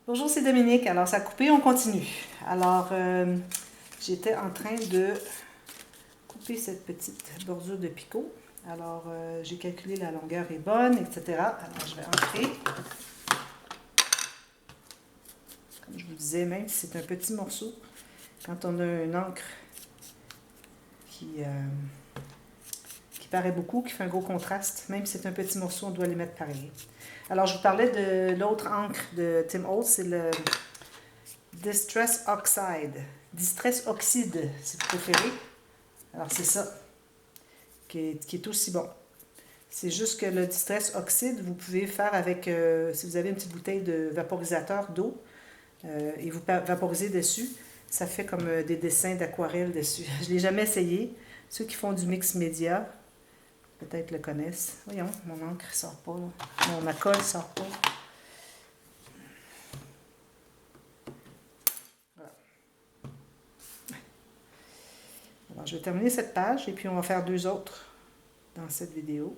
Bonjour, c'est Dominique. Alors, ça a coupé, on continue. Alors, j'étais en train de couper cette petite bordure de picot. Alors, j'ai calculé la longueur est bonne, etc. Alors, je vais entrer. Comme je vous disais, même si c'est un petit morceau, quand on a une encre qui paraît beaucoup, qui fait un gros contraste, même si c'est un petit morceau, on doit les mettre pareil. Alors, je vous parlais de l'autre encre de Tim Holtz, c'est le Distress Oxide. Distress Oxide, si vous préférez. Alors, c'est ça qui est aussi bon. C'est juste que le Distress Oxide, vous pouvez faire avec, si vous avez une petite bouteille de vaporisateur d'eau, et vous vaporisez dessus, ça fait comme des dessins d'aquarelle dessus. Je ne l'ai jamais essayé. Ceux qui font du mix média, peut-être le connaissent. Voyons, mon encre ne sort pas. Là. Ma colle ne sort pas. Voilà. Alors, je vais terminer cette page et puis on va faire deux autres dans cette vidéo.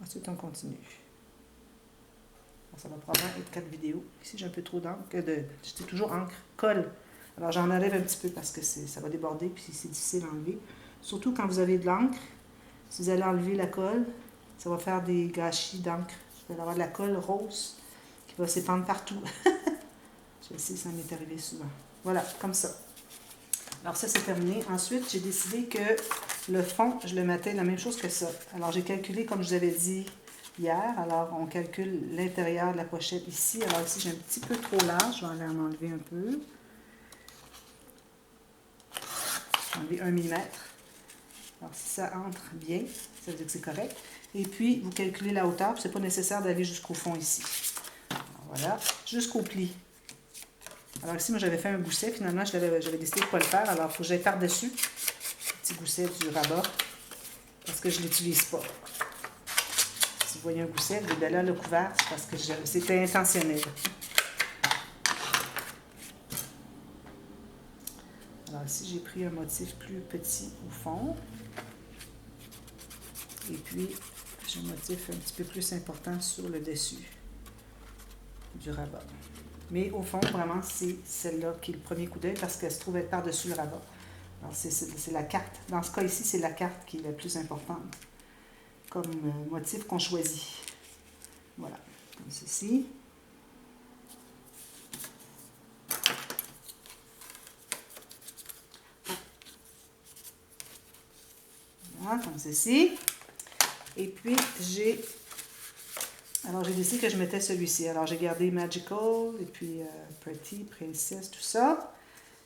Ensuite, on continue. Alors, ça va probablement être 4 vidéos. Ici, j'ai un peu trop d'encre. J'étais toujours encre. Colle. Alors, j'en enlève un petit peu parce que ça va déborder puis c'est difficile à enlever. Surtout quand vous avez de l'encre. Si vous allez enlever la colle, ça va faire des gâchis d'encre. Vous allez avoir de la colle rose qui va s'épandre partout. Je sais, ça m'est arrivé souvent. Voilà, comme ça. Alors ça, c'est terminé. Ensuite, j'ai décidé que le fond, je le mettais la même chose que ça. Alors, j'ai calculé, comme je vous avais dit hier. Alors, on calcule l'intérieur de la pochette ici. Alors ici, j'ai un petit peu trop large. Je vais aller en enlever un peu. Je vais enlever 1 mm. Alors, si ça entre bien, ça veut dire que c'est correct. Et puis, vous calculez la hauteur. Ce n'est pas nécessaire d'aller jusqu'au fond ici. Alors, voilà, jusqu'au pli. Alors ici, moi, j'avais fait un gousset. Finalement, j'avais décidé de ne pas le faire. Alors, il faut que j'aille par-dessus le petit gousset du rabat parce que je ne l'utilise pas. Si vous voyez un gousset, vous allez là le couvert, c'est parce que c'était intentionnel. Alors ici, j'ai pris un motif plus petit au fond. Et puis, j'ai un motif un petit peu plus important sur le dessus du rabat. Mais au fond, vraiment, c'est celle-là qui est le premier coup d'œil parce qu'elle se trouve être par-dessus le rabat. Alors, c'est la carte. Dans ce cas ici, c'est la carte qui est la plus importante comme motif qu'on choisit. Voilà, comme ceci. Voilà, comme ceci. Et puis, j'ai décidé que je mettais celui-ci. Alors, j'ai gardé Magical, et puis Pretty, Princess, tout ça.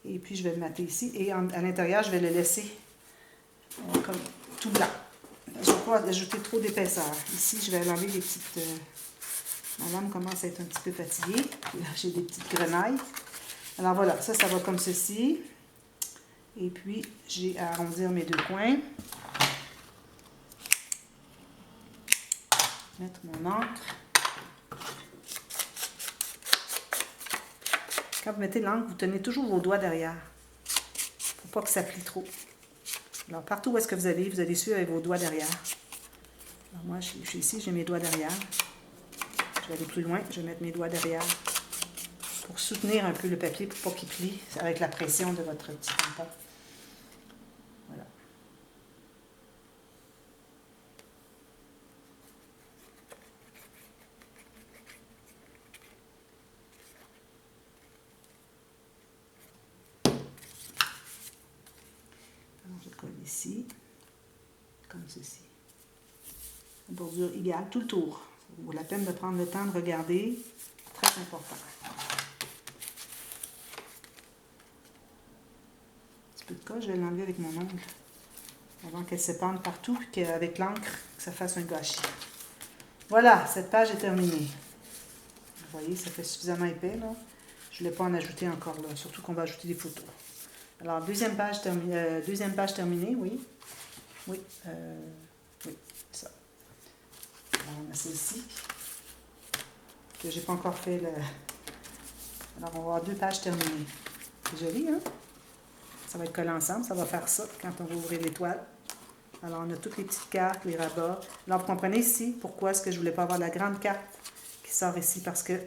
Et puis, je vais le mettre ici. Et à l'intérieur, je vais le laisser comme tout blanc. Je ne vais pas ajouter trop d'épaisseur. Ici, je vais enlever les petites... ma lame commence à être un petit peu fatiguée. Là, j'ai des petites grenailles. Alors, voilà, ça va comme ceci. Et puis, j'ai à arrondir mes deux coins. Mettre mon encre. Quand vous mettez l'encre, vous tenez toujours vos doigts derrière. Pour pas que ça plie trop. Alors, partout où est-ce que vous allez suivre avec vos doigts derrière. Alors, moi, je suis ici, j'ai mes doigts derrière. Je vais aller plus loin, je vais mettre mes doigts derrière pour soutenir un peu le papier pour pas qu'il plie avec la pression de votre petit tampon. Voilà. Alors, je colle ici, comme ceci. Une bordure égale, tout le tour. Ça vaut la peine de prendre le temps de regarder. Très important. Un petit peu de colle, je vais l'enlever avec mon ongle avant qu'elle s'épande partout et qu'avec l'encre, que ça fasse un gâchis. Voilà, cette page est terminée. Vous voyez, ça fait suffisamment épais, là. Je ne voulais pas en ajouter encore, là, surtout qu'on va ajouter des photos. Alors, deuxième page terminée, oui. Oui, oui, ça. Alors, on a celle-ci, que j'ai pas encore fait le... Alors, on va avoir 2 pages terminées. C'est joli, hein? Ça va être collé ensemble, ça va faire ça quand on va ouvrir l'étoile. Alors, on a toutes les petites cartes, les rabats. Alors, vous comprenez ici pourquoi est-ce que je ne voulais pas avoir la grande carte qui sort ici, parce que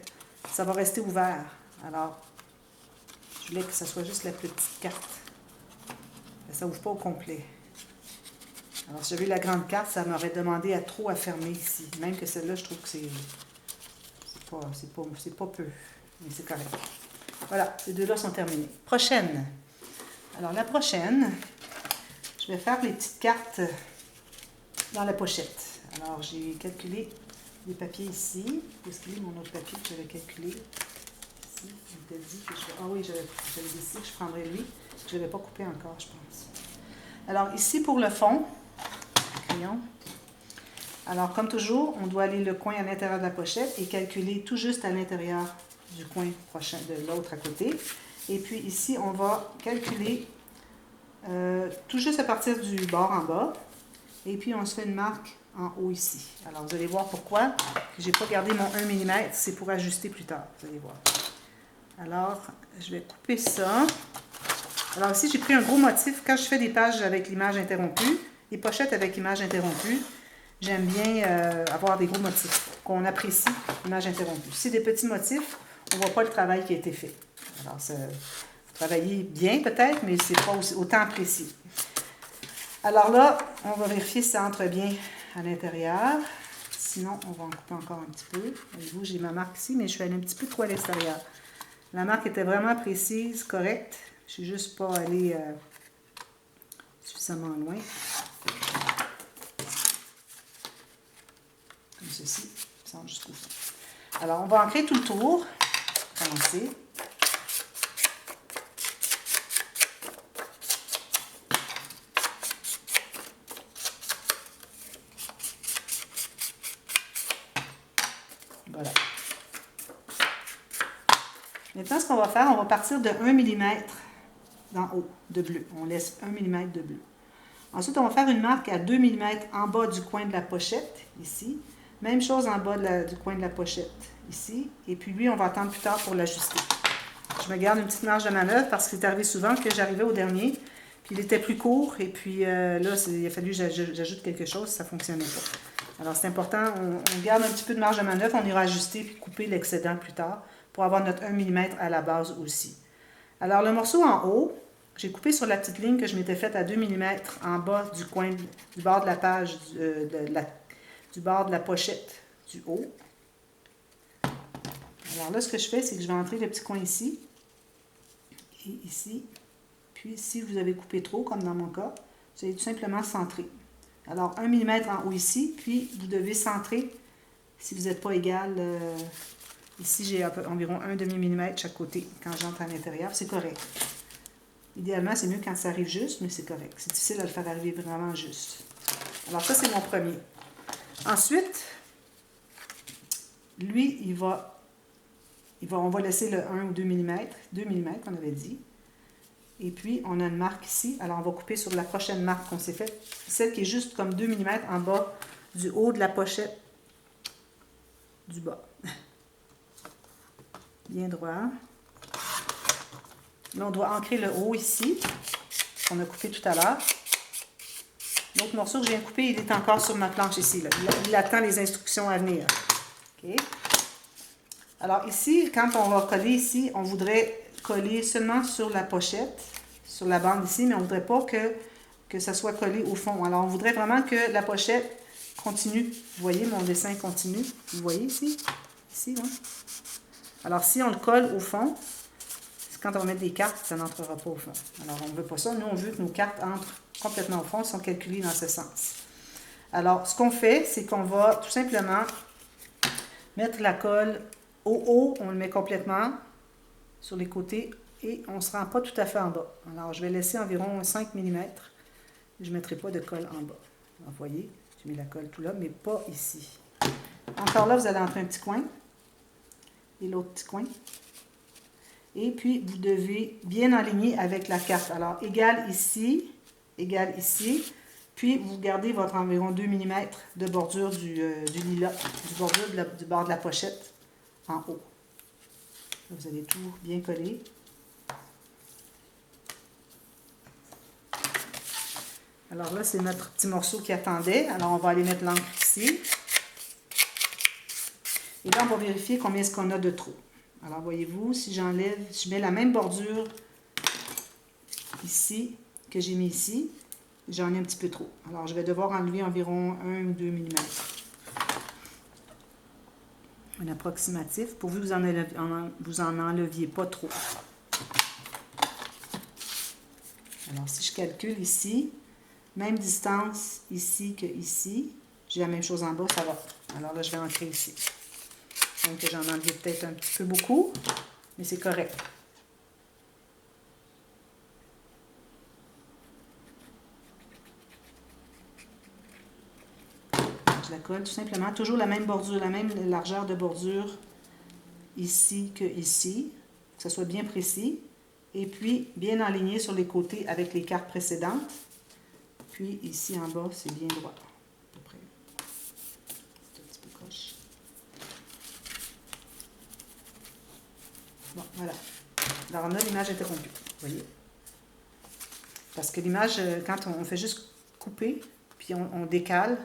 ça va rester ouvert. Alors, je voulais que ce soit juste la petite carte. Ça n'ouvre pas au complet. Alors, si j'avais eu la grande carte, ça m'aurait demandé à trop à fermer ici. Même que celle-là, je trouve que c'est pas peu. Mais c'est correct. Voilà, ces deux-là sont terminés. Prochaine. Alors, la prochaine, je vais faire les petites cartes dans la pochette. Alors, j'ai calculé les papiers ici. Où est-ce qu'il est mon autre papier que j'avais calculé? Ici, il était dit que je... Ah oui, j'avais décidé que je prendrais lui. Je ne l'avais pas coupé encore, je pense. Alors, ici, pour le fond, crayon. Alors, comme toujours, on doit aller le coin à l'intérieur de la pochette et calculer tout juste à l'intérieur du coin prochain de l'autre à côté. Et puis ici, on va calculer tout juste à partir du bord en bas. Et puis, on se fait une marque en haut ici. Alors, vous allez voir pourquoi je n'ai pas gardé mon 1 mm. C'est pour ajuster plus tard, vous allez voir. Alors, je vais couper ça. Alors ici, j'ai pris un gros motif. Quand je fais des pages avec l'image interrompue, des pochettes avec image interrompue, j'aime bien avoir des gros motifs, qu'on apprécie l'image interrompue. Si c'est des petits motifs, on ne voit pas le travail qui a été fait. Alors, vous travaillez bien peut-être, mais ce n'est pas autant précis. Alors là, on va vérifier si ça entre bien à l'intérieur. Sinon, on va en couper encore un petit peu. Voyez-vous, j'ai ma marque ici, mais je suis allée un petit peu trop à l'extérieur. La marque était vraiment précise, correcte. Je ne suis juste pas allée suffisamment loin. Comme ceci, ça va jusqu'au fond. Alors, on va ancrer tout le tour. Commencer. Voilà. Maintenant, ce qu'on va faire, on va partir de 1 mm d'en haut, de bleu. On laisse 1 mm de bleu. Ensuite, on va faire une marque à 2 mm en bas du coin de la pochette, ici. Même chose en bas du coin de la pochette, ici. Et puis lui, on va attendre plus tard pour l'ajuster. Je me garde une petite marge de manœuvre parce que c'est arrivé souvent que j'arrivais au dernier, puis il était plus court, et puis là, il a fallu que j'ajoute quelque chose, ça ne fonctionnait pas. Alors, c'est important, on garde un petit peu de marge de manœuvre, on ira ajuster puis couper l'excédent plus tard pour avoir notre 1 mm à la base aussi. Alors, le morceau en haut, j'ai coupé sur la petite ligne que je m'étais faite à 2 mm en bas du coin, du bord de la page, du bord de la pochette du haut. Alors là, ce que je fais, c'est que je vais entrer le petit coin ici et ici. Puis, si vous avez coupé trop, comme dans mon cas, vous allez tout simplement centrer. Alors, 1 mm en haut ici, puis vous devez centrer si vous n'êtes pas égal. Ici, j'ai environ 1 demi-millimètre chaque côté quand j'entre à l'intérieur. C'est correct. Idéalement, c'est mieux quand ça arrive juste, mais c'est correct. C'est difficile de le faire arriver vraiment juste. Alors, ça, c'est mon premier. Ensuite, lui, on va laisser le 1 ou 2 mm, 2 mm qu'on avait dit. Et puis, on a une marque ici. Alors, on va couper sur la prochaine marque qu'on s'est faite. Celle qui est juste comme 2 mm en bas du haut de la pochette du bas. Bien droit. Là, on doit ancrer le haut ici, qu'on a coupé tout à l'heure. L'autre morceau que je viens de couper, il est encore sur ma planche ici. Là. Il attend les instructions à venir. Okay. Alors ici, quand on va coller ici, on voudrait coller seulement sur la pochette, sur la bande ici, mais on ne voudrait pas que ça soit collé au fond. Alors, on voudrait vraiment que la pochette continue. Vous voyez, mon dessin continue. Vous voyez ici? Ici, là. Alors, si on le colle au fond, quand on va mettre des cartes, ça n'entrera pas au fond. Alors, on ne veut pas ça. Nous, on veut que nos cartes entrent complètement au fond, sont calculées dans ce sens. Alors, ce qu'on fait, c'est qu'on va tout simplement mettre la colle au haut. On le met complètement sur les côtés et on ne se rend pas tout à fait en bas. Alors, je vais laisser environ 5 mm. Je ne mettrai pas de colle en bas. Alors, vous voyez, j'ai mis la colle tout là, mais pas ici. Encore là, vous allez entrer un petit coin et l'autre petit coin. Et puis, vous devez bien aligner avec la carte. Alors, égal ici, puis vous gardez votre environ 2 mm de bordure du lilas, du bord de la pochette en haut. Là, vous allez tout bien coller. Alors là, c'est notre petit morceau qui attendait. Alors, on va aller mettre l'encre ici. Et là, on va vérifier combien est-ce qu'on a de trous. Alors, voyez-vous, si j'enlève, je mets la même bordure ici que j'ai mis ici, j'en ai un petit peu trop. Alors, je vais devoir enlever environ 1 ou 2 mm. Un approximatif, pour que vous en enleviez pas trop. Alors, si je calcule ici, même distance ici que ici, j'ai la même chose en bas, ça va. Alors là, je vais ancrer ici. Donc, j'en enlève peut-être un petit peu beaucoup, mais c'est correct. Je la colle tout simplement. Toujours la même bordure, la même largeur de bordure ici que ici, que ce soit bien précis. Et puis, bien aligné sur les côtés avec les cartes précédentes. Puis, ici en bas, c'est bien droit. À peu près. C'est un petit peu croche. Bon, voilà. Alors, on a l'image interrompue. Vous voyez? Parce que l'image, quand on fait juste couper, puis on décale,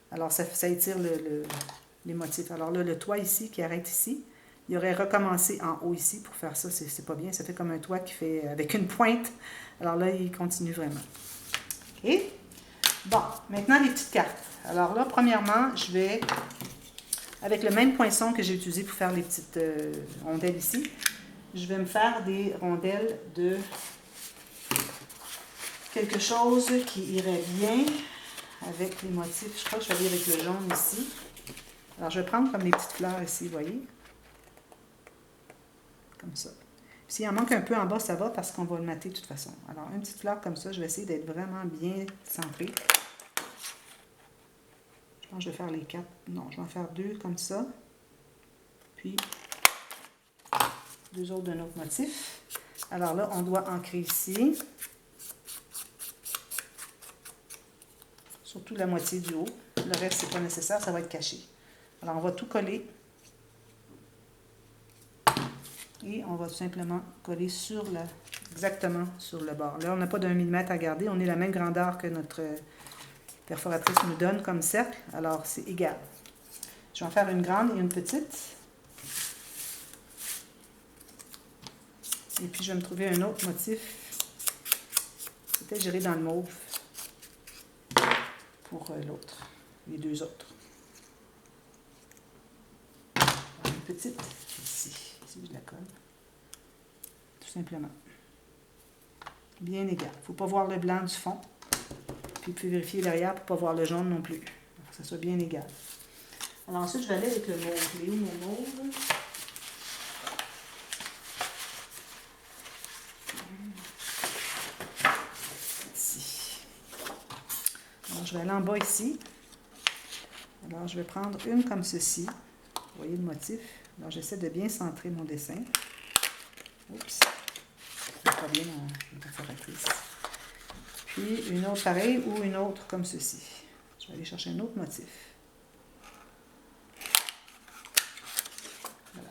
alors ça étire les motifs. Alors là, le toit ici, qui arrête ici, il aurait recommencé en haut ici pour faire ça. C'est pas bien. Ça fait comme un toit qui fait avec une pointe. Alors là, il continue vraiment. OK? Bon, maintenant les petites cartes. Alors là, premièrement, je vais, avec le même poinçon que j'ai utilisé pour faire les petites rondelles ici, je vais me faire des rondelles de quelque chose qui irait bien avec les motifs. Je crois que je vais aller avec le jaune ici. Alors, je vais prendre comme les petites fleurs ici, vous voyez? Comme ça. S'il en manque un peu en bas, ça va parce qu'on va le mater de toute façon. Alors, une petite fleur comme ça, je vais essayer d'être vraiment bien centrée. Je pense que je vais faire les 4. Non, je vais en faire 2 comme ça. Puis, 2 autres d'un autre motif. Alors là, on doit ancrer ici. Surtout la moitié du haut. Le reste, c'est pas nécessaire, ça va être caché. Alors, on va tout coller. Et on va tout simplement coller exactement sur le bord. Là, on n'a pas d'1 mm à garder. On est la même grandeur que notre perforatrice nous donne comme cercle. Alors, c'est égal. Je vais en faire une grande et une petite. Et puis, je vais me trouver un autre motif. Peut-être j'irai dans le mauve pour l'autre, les 2 autres. Une petite ici. Ici, je la colle. Tout simplement. Bien égal. Il ne faut pas voir le blanc du fond. Puis, vous pouvez vérifier derrière pour ne pas voir le jaune non plus. Il faut que ça soit bien égal. Alors ensuite, je vais aller avec le mauve. Il est où mon mauve? Ici. Alors, je vais aller en bas ici. Alors, je vais prendre une comme ceci. Vous voyez le motif? Alors, j'essaie de bien centrer mon dessin. Oups! C'est pas bien ma perforatrice. Puis, une autre pareille ou une autre comme ceci. Je vais aller chercher un autre motif. Voilà.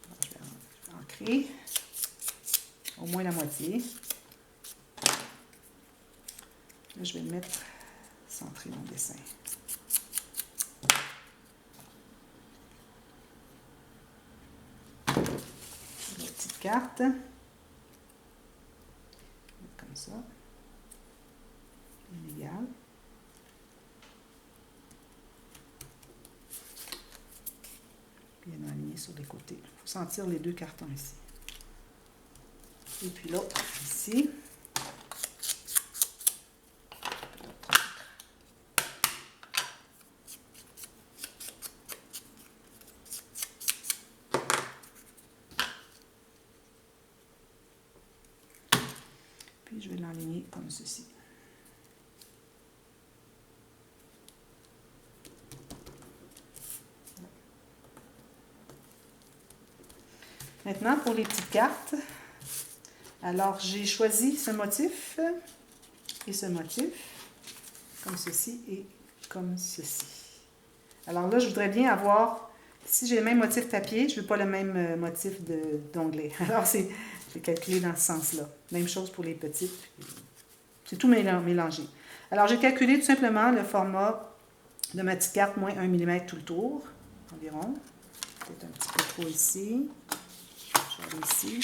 Alors, je vais ancrer au moins la moitié. Là, je vais le mettre centrer mon dessin. La petite carte. Comme ça. Bien égal. Bien aligné sur les côtés. Il faut sentir les 2 cartons ici. Et puis l'autre ici. Puis je vais l'enligner comme ceci. Maintenant, pour les petites cartes, alors j'ai choisi ce motif et ce motif, comme ceci et comme ceci. Alors là, je voudrais bien avoir, si j'ai le même motif papier, je ne veux pas le même motif d'onglet. Alors, j'ai calculé dans ce sens-là. Même chose pour les petites. C'est tout mélangé. Alors, j'ai calculé tout simplement le format de ma petite carte, moins 1 mm tout le tour, environ. Peut-être un petit peu trop ici. Je vais aller ici.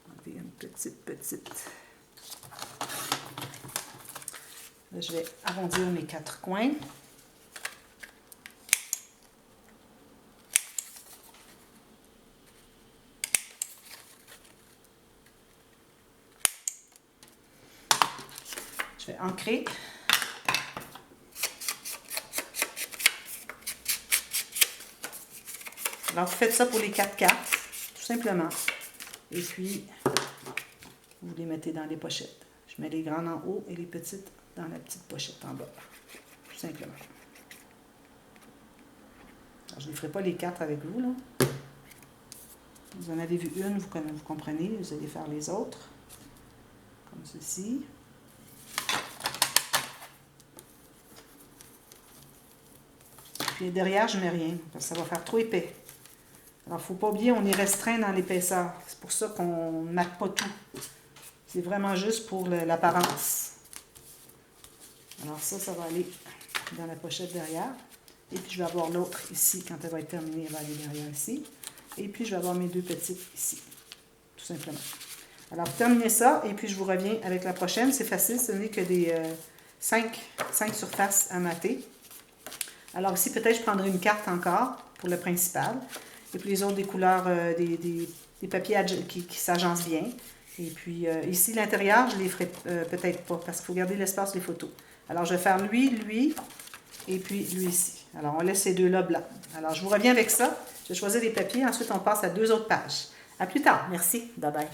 Enlever une petite. Là, je vais arrondir mes 4 coins. Je vais ancrer. Alors, vous faites ça pour les 4 cartes, tout simplement. Et puis, vous les mettez dans les pochettes. Je mets les grandes en haut et les petites dans la petite pochette en bas. Tout simplement. Alors, je ne les ferai pas les 4 avec vous, là. Vous en avez vu une, vous comprenez, vous allez faire les autres. Comme ceci. Puis derrière, je ne mets rien, parce que ça va faire trop épais. Alors, il ne faut pas oublier, on est restreint dans l'épaisseur. C'est pour ça qu'on ne marque pas tout. C'est vraiment juste pour l'apparence. Alors ça va aller dans la pochette derrière. Et puis, je vais avoir l'autre ici. Quand elle va être terminée, elle va aller derrière ici. Et puis, je vais avoir mes 2 petites ici. Tout simplement. Alors, vous terminez ça. Et puis, je vous reviens avec la prochaine. C'est facile. Ce n'est que des 5 surfaces à mater. Alors ici, peut-être je prendrai une carte encore pour le principal. Et puis les autres, des couleurs, des papiers qui s'agencent bien. Et puis ici, l'intérieur, je ne les ferai peut-être pas parce qu'il faut garder l'espace des photos. Alors, je vais faire lui, et puis lui ici. Alors, on laisse ces deux-là blancs. Alors, je vous reviens avec ça. Je vais choisir les papiers. Ensuite, on passe à 2 autres pages. À plus tard. Merci. Bye bye.